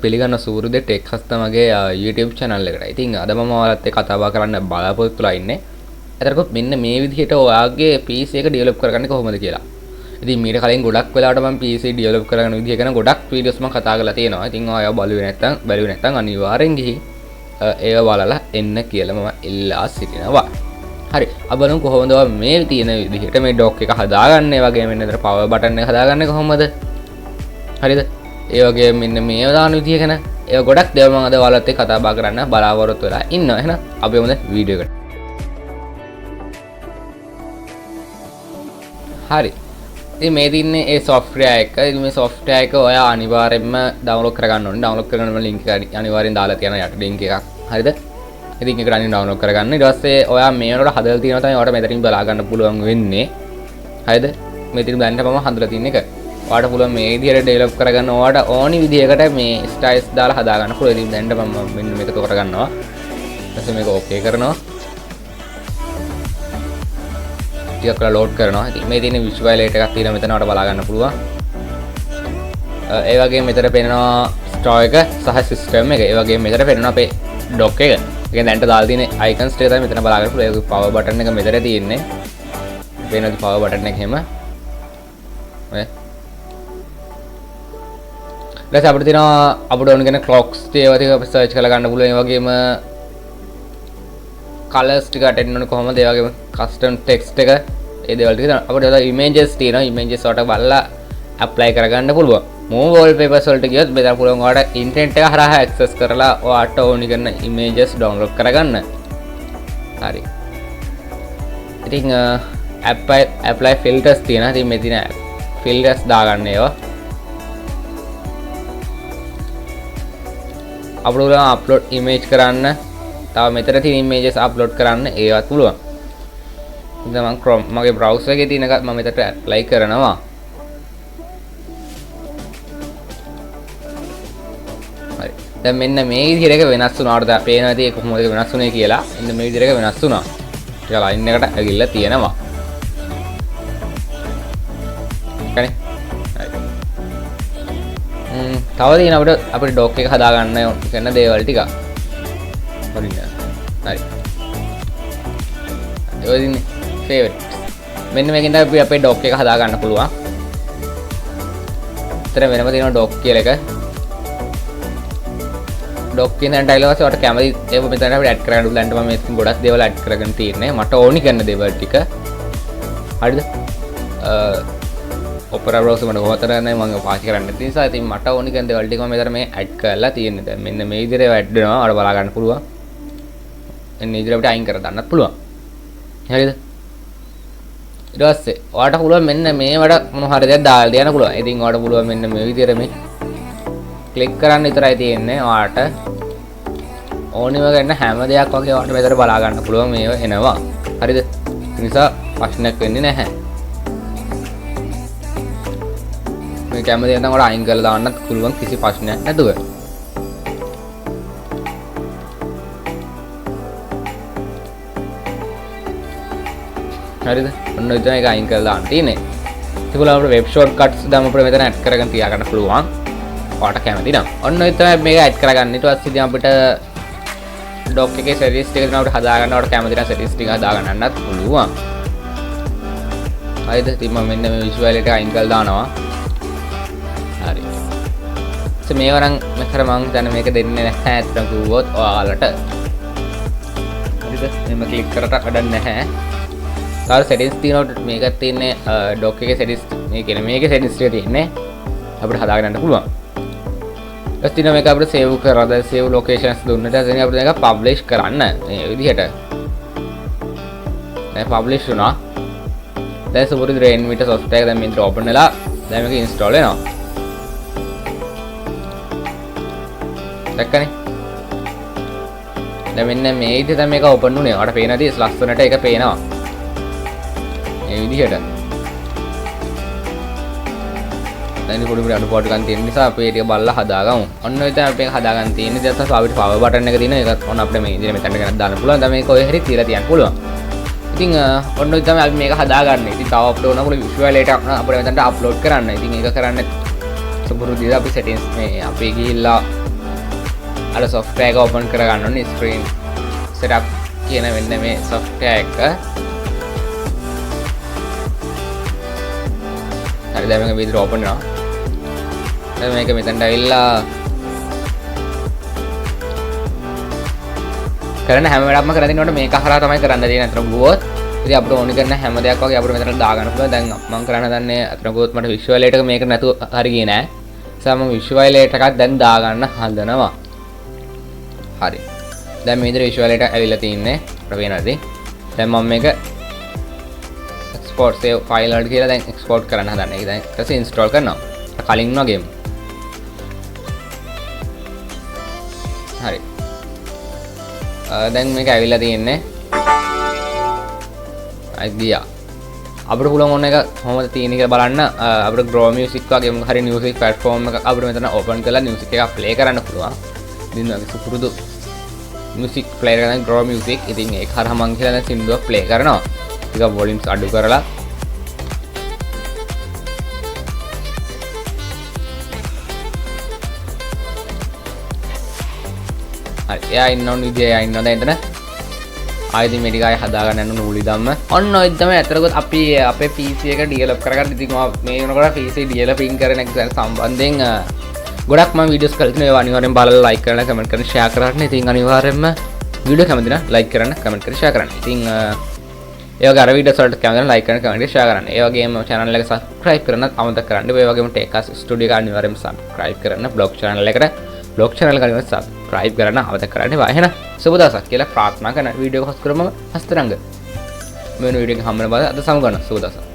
පිළිගන්න සූරුදේ ටෙක්හස්ත මගේ YouTube channel එකට. ඉතින් අද මම ඔයාලත් එක්ක කතා බහ කරන්න බලාපොරොත්තු වෙලා ඉන්නේ. එතකොට මෙන්න මේ විදිහට ඔයාගේ PC එක develop කරගන්නේ කොහොමද කියලා. ඉතින් මීට කලින් ගොඩක් වෙලාවට මම PC develop කරගන්න විදිහ ගැන ගොඩක් videos මම කතා කරලා තියෙනවා. ඉතින් ඔයා බැලුවේ නැත්නම් අනිවාර්යෙන් ගිහින් ඒව බලලා එන්න කියලා මම ඉල්ලා සිටිනවා. හරි. අපි බලමු කොහොමද මේ තියෙන විදිහට මේ dock එක හදාගන්නේ. වගේ මෙන්න මෙතන power button එක හදාගන්නේ කොහොමද? හරිද? ඒ වගේ මෙන්න මේ දාන විදිය ගැන ඒ ගොඩක් දේවල් මම අද ඔයාලත් එක්ක කතා බහ කරන්න බලාපොරොත්තු වෙලා ඉන්නවා. එහෙනම් අපි යමු වීඩියෝ එකට. හරි. ඉතින් මේ දින්නේ ඒ software එක. ඉතින් මේ software එක ඔයා අනිවාර්යයෙන්ම download කරගන්න ඕනේ. download කරගන්න මම link එක අනිවාර්යෙන් දාලා තියනවා යට link එකක්. හරිද? ඉතින් ඒක අනිත් download කරගන්න. ඊට පස්සේ ඔයා මේ වෙනකොට හදලා තියෙනවා තමයි ඔයාලට මෙතනින් බලා ගන්න පුළුවන් වෙන්නේ. හරිද? මෙතනින් බලන්න මම හදලා තියෙන එක. ඔයාලට පුළුවන් මේ විදිහට ඩෙවලොප් කරගන්න. ඔයාලට ඕනි විදිහකට මේ ස්ටයිල්ස් දාලා හදා ගන්න පුළුවන්. ඉතින් දැන් මම මෙන්න මේක කරගන්නවා. ඊට මේක ඕකේ කරනවා. ටිකක් කරලා ලෝඩ් කරනවා. ඉතින් මේ තියෙන විෂුවලයිට් එකක් තියෙනවා මෙතන ඔයාලට බලා ගන්න පුළුවන්. ඒ වගේම මෙතන පේනවා ස්ටෝර් එක සහ සිස්ටම් එක. ඒ වගේම මෙතන පේනවා අපේ ඩොක් එක. ඒක දැන්ට දාලා තියෙන අයිකන්ස් ටික තමයි මෙතන බලා ගන්න පුළුවන්. ඒක පවර් බටන් එක මෙතන තියෙන්නේ. පේනවාද පවර් බටන් එක එහෙම? ඔය ඊට අපිට තියෙනවා අපිට ඕන කෙන clocks ඒවා ටික අපිට සර්ච් කරලා ගන්න පුළුවන්. ඒ වගේම colors ටික අටෙන්න ඕන කොහොමද? ඒ වගේම custom text එක ඒ දේවල් ටික අපිට images තියෙනවා. images වලට බලලා apply කරගන්න පුළුවන්. move wallpapers වලට ගියොත් මෙතන පුළුවන් ඔයාලට internet එක හරහා access කරලා ඔයාලට ඕනි කරන images download කරගන්න. හරි. ඉතින් apply filters තියෙනවා. ඉතින් මේ තියෙන filters දාගන්න ඒවා. අපිට පුළුවන් අප්ලෝඩ් ඉමේජ් කරන්න. තව මෙතන තියෙන ඉමේජස් අප්ලෝඩ් කරන්න ඒවත් පුළුවන්. ඉතින් මම Chrome මගේ browser එකේ තියෙන එකත් මම මෙතනට apply කරනවා. හරි. දැන් මෙන්න මේ විදිහට එක වෙනස් වුණාට දැන් පේනවා ඉතින් කොහොමද ඒක වෙනස් වුනේ කියලා. මෙන්න මේ විදිහට එක වෙනස් වුණා. ටික ලයින් එකට ඇවිල්ලා තියෙනවා. හරි. තව තියෙන අපිට ඩොක් එක හදා ගන්න කරන දේවල් ටික. හරිද? හරි. ඒ වගේ favorites. මෙන්න මේකෙන් තමයි අපි අපේ ඩොක් එක හදා ගන්න පුළුවන්. ඉතින් වෙනම තියෙන ඩොක් කියලා එක. ඩොක් කියන ටයිල් එක ඔයාලට කැමති ඒක මෙතන අපිට ඇඩ් කරගන්න උලන්ට මම මේකෙන් ගොඩක් දේවල් ඇඩ් කරගෙන තියෙන්නේ. මට ඕනි කරන දේවල් ටික. හරිද? ඔපෙරා බ්‍රවුසර් මම කොහොමද කරන්නේ මම පාවිච්චි කරන්නේ නැති නිසා ඉතින් මට ඕනි කරන දේවල් ටික මම මෙතන මේ ඇඩ් කරලා තියෙන්නේ. දැන් මෙන්න මේ විදිහට ඇඩ් වෙනවා. ඔයාලා බලා ගන්න පුළුවන්. එන්න මේ විදිහට අපිට අයින් කර දාන්නත් පුළුවන්. හරිද? ඊට පස්සේ ඔයාලට පුළුවන් මෙන්න මේවට මොන හරි දෙයක් දාලා තියන්න පුළුවන්. ඉතින් ඔයාලට පුළුවන් මෙන්න මේ විදිහට මේ ක්ලික් කරන්න විතරයි තියෙන්නේ. ඔයාලට ඕනිම ගන්න හැම දෙයක් වගේ ඔයාලට මෙතන බලා ගන්න පුළුවන් මේව එනවා. හරිද? ඒ නිසා ප්‍රශ්නයක් වෙන්නේ නැහැ. මේ කැමති නැත්නම් ඔයාලා අයින් කරලා දාන්නත් පුළුවන් කිසි ප්‍රශ්නයක් නැතුව. හරිද? ඔන්න ඉතින් ඒක අයින් කරලා දාන්න තියෙන්නේ. ඉතින් අපිට වෙබ් shortcuts දැන් අපිට මෙතන ඇඩ් කරගෙන තියාගන්න පුළුවන්. ඔයාලට කැමති නම්. ඔන්න ඉතින් මේක ඇඩ් කරගන්න. ඊට පස්සේ ඉතින් අපිට dock එකේ settings ටික තමයි අපිට හදා ගන්න. ඔයාලට කැමති නම් settings ටික හදා ගන්නත් පුළුවන්. හරිද? ඉතින් මම මෙන්න මේ visual එක අයින් කරලා දානවා. හරි. මේවා නම් මෙතන මම දැන් මේක දෙන්නේ නැහැ අත්‍තරම් කිව්වොත් ඔයාලට. හරිද? මෙන්න ක්ලික් කරලා වැඩක් නැහැ. තව settings තියෙනවා මේකත් තියෙන්නේ dock එකේ settings මේ කියන්නේ මේකේ settings ටික තියෙන්නේ අපිට හදාගෙන යන්න පුළුවන්. ඊට පස්සේ මේක අපිට save කරලා දැන් save locations දුන්නට දැන් අපිට මේක publish කරන්න මේ විදිහට. දැන් publish වුණා. දැන් සුපුරුදු rain meter software එක දැන් මෙතන open වෙලා දැන් මේක install වෙනවා. දැක්කනේ? දැන් මෙන්න මේ විදිහට මේක open වුණේ. ඔයාලට පේනදී ලස්සනට ඒක පේනවා. මේ විදිහට. දැන් පොඩි පොඩි අඩුපාඩු ගන්න තියෙන නිසා අපි ඒක බලලා හදාගමු. ඔන්න ඔය තමයි අපි මේක හදාගන්න තියෙන්නේ. දැන් තමයි අපිට power button එක තියෙනවා. ඒකත් ඔන්න අපිට මේ විදිහට මෙතනට ගෙනත් දාන්න පුළුවන්. දැන් මේක ඔය හැරි තියලා තියන්න පුළුවන්. ඉතින් ඔන්න ඔය තමයි අපි මේක හදාගන්නේ. ඉතින් තව අපිට ඕන පුළුවන් visual එකක් අපිට මෙතනට අප්ලෝඩ් කරන්න. ඉතින් ඒක කරන්න සුපුරුදු විදිහට අපි settings මේ අපි ගිහිල්ලා අර software එක open කරගන්න ඕනේ screen setup කියන වෙන්න මේ software එක. හරි දැන් මේක විදිහට open වෙනවා. දැන් මේක මෙතනට ඇවිල්ලා කරන හැම වැඩක්ම කරලා දෙනකොට මේක හරහා තමයි කරන්න දෙන්නේ. අතන ගුවොත් ඉතින් අපිට ඕනි කරන හැම දෙයක් වගේ අපිට මෙතන දාගන්න පුළුවන්. දැන් මම කරන්න දන්නේ අතන ගුවොත් මට visual එක මේක නැතුව හරි ගියේ නෑ. සම visual එකක් දැන් දාගන්න හදනවා. හරි. දැන් මේ විදිහට visual එක ඇවිල්ලා තින්නේ. අපිට වෙනවාද? දැන් මම මේක export save file වලට කියලා දැන් export කරන්න හදන්නේ. ඒක දැන් ඊට පස්සේ install කරනවා. කලින් වගේම. හරි. දැන් මේක ඇවිල්ලා තියෙන්නේ. අයියා. අපිට පුළුවන් ඕන එක කොහොමද තියෙන්නේ කියලා බලන්න අපිට Grow Music වගේ මොකක් හරි music platform එකක් අපිට මෙතන open කරලා music එකක් play කරන්න පුළුවන්. ඉතින් අපි සුපුරුදු music player එකෙන් Grow Music. ඉතින් ඒක හරහා මම කියලා දැන් සින්දුවක් play කරනවා. ටික volumes අඩු කරලා හරි. එයා ඉන්න ඕන විදිය එයා ඉන්නවා දැන් එතන. ආයෙත් මේ ටික ආයෙ හදාගන්න යන නූලි ධම්ම. ඔන්න ඔය තමයි අතරකොත් අපි අපේ PC එක develop කරගන්න. ඉතින් මේ වෙනකොට PC developing කරන එක සම්බන්ධයෙන් ගොඩක් මම වීඩියෝස් කරලා තියෙනවා. ඒවා අනිවාර්යෙන් බලලා like කරන්න, comment කරන්න, share කරන්න. ඉතින් අනිවාර්යෙන්ම වීඩියෝ කැමති නම් like කරන්න, comment කරන්න, share කරන්න. ඉතින් ඒ වගේ අර වීඩියෝස් වලට කැමති නම් like කරන්න, comment කරන්න, share කරන්න. ඒ වගේම channel එක subscribe කරන්නත් අමතක කරන්න. ඒ වගේම techhasitha studio එක අනිවාර්යෙන්ම subscribe කරන්න. blog channel එකට blog channel එක අනිවාර්යෙන් subscribe කරන්න අමතක කරන්න එපා. එහෙනම් සුබ දවසක් කියලා ප්‍රාර්ථනා කරන වීඩියෝ එක හස් කරමු හස්තරංග. මෙන්න වීඩියෝ එක හම්බ වෙන බව අද සමු ගන්න. සුබ දවසක්.